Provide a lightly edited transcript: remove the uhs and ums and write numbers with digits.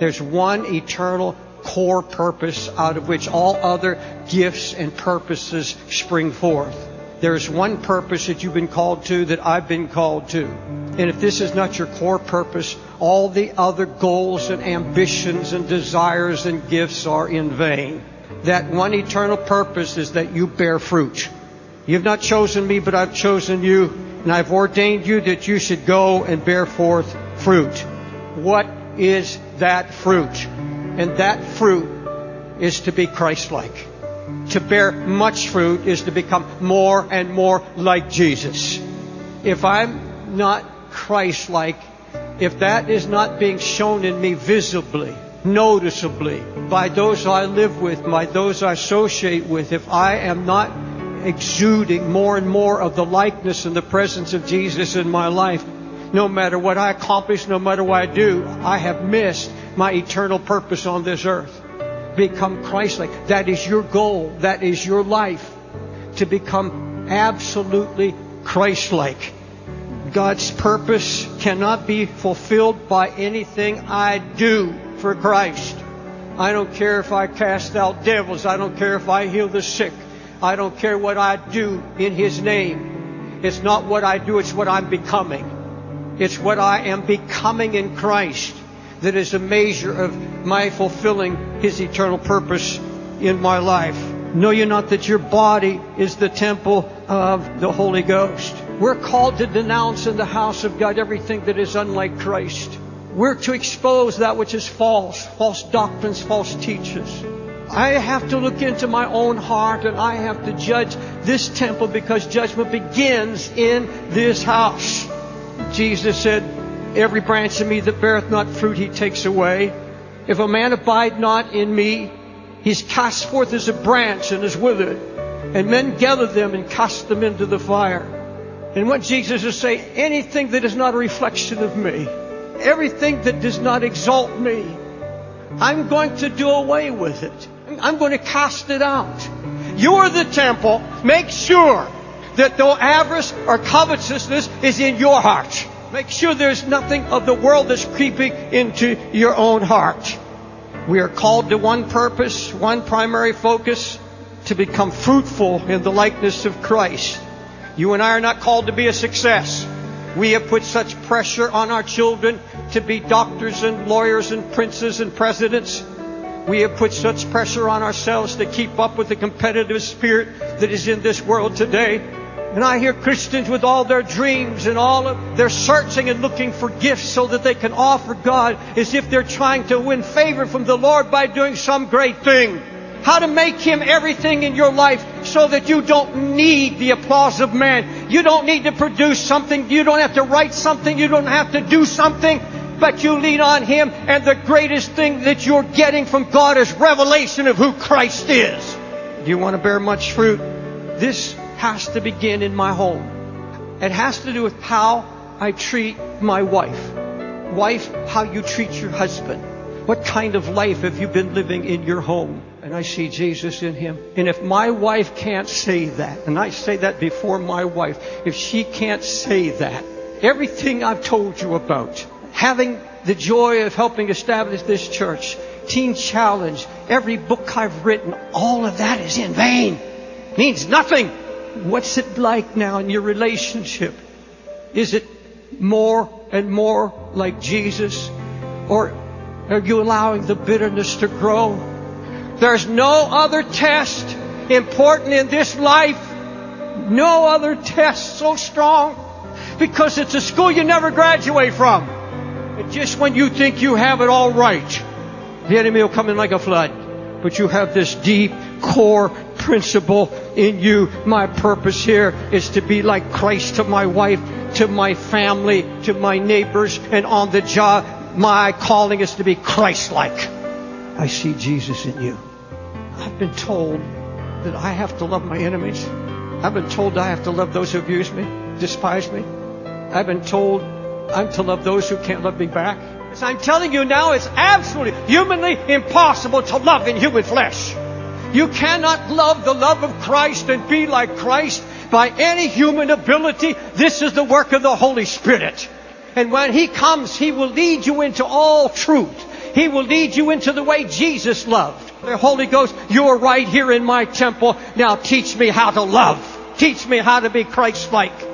There's one eternal core purpose out of which all other gifts and purposes spring forth. There's one purpose that you've been called to, that I've been called to. And if this is not your core purpose, all the other goals and ambitions and desires and gifts are in vain. That one eternal purpose is that you bear fruit. You've not chosen me, but I've chosen you, and I've ordained you that you should go and bear forth fruit. What is that fruit? And that fruit is to be Christ-like. To bear much fruit is to become more and more like Jesus. If I'm not Christ-like, if that is not being shown in me visibly, noticeably, by those I live with, by those I associate with, if I am not exuding more and more of the likeness and the presence of Jesus in my life, no matter what I accomplish, no matter what I do, I have missed my eternal purpose on this earth. Become Christ-like. That is your goal. That is your life. To become absolutely Christ-like. God's purpose cannot be fulfilled by anything I do for Christ. I don't care if I cast out devils. I don't care if I heal the sick. I don't care what I do in His name. It's not what I do, it's what I'm becoming. It's what I am becoming in Christ that is a measure of my fulfilling His eternal purpose in my life. Know you not that your body is the temple of the Holy Ghost? We're called to denounce in the house of God everything that is unlike Christ. We're to expose that which is false, false doctrines, false teachers. I have to look into my own heart, and I have to judge this temple, because judgment begins in this house. Jesus said, every branch in me that beareth not fruit He takes away. If a man abide not in me, he's cast forth as a branch and is withered. And men gather them and cast them into the fire. And what Jesus is saying, anything that is not a reflection of me, everything that does not exalt me, I'm going to do away with it. I'm going to cast it out. You're the temple. Make sure that no avarice or covetousness is in your heart. Make sure there's nothing of the world that's creeping into your own heart. We are called to one purpose, one primary focus, to become fruitful in the likeness of Christ. You and I are not called to be a success. We have put such pressure on our children to be doctors and lawyers and princes and presidents. We have put such pressure on ourselves to keep up with the competitive spirit that is in this world today. And I hear Christians with all their dreams and all of their searching and looking for gifts so that they can offer God, as if they're trying to win favor from the Lord by doing some great thing. How to make Him everything in your life so that you don't need the applause of man. You don't need to produce something. You don't have to write something. You don't have to do something. But you lean on Him, and the greatest thing that you're getting from God is revelation of who Christ is. Do you want to bear much fruit? This has to begin in my home. It has to do with how I treat my wife. Wife, how you treat your husband. What kind of life have you been living in your home? And I see Jesus in him. And if my wife can't say that, and I say that before my wife, if she can't say that, everything I've told you about, having the joy of helping establish this church, Teen Challenge, every book I've written, all of that is in vain. Means nothing. What's it like now in your relationship? Is it more and more like Jesus? Or are you allowing the bitterness to grow? There's no other test important in this life. No other test so strong. Because it's a school you never graduate from. And just when you think you have it all right, the enemy will come in like a flood. But you have this deep core principle in you. My purpose here is to be like Christ to my wife, to my family, to my neighbors, and on the job. My calling is to be Christ-like. I see Jesus in you. I've been told that I have to love my enemies. I've been told I have to love those who abuse me, despise me. I've been told I'm to love those who can't love me back. As I'm telling you now, it's absolutely humanly impossible to love in human flesh. You cannot love the love of Christ and be like Christ by any human ability. This is the work of the Holy Spirit. And when He comes, He will lead you into all truth. He will lead you into the way Jesus loved. The Holy Ghost, you're right here in my temple. Now teach me how to love. Teach me how to be Christ-like.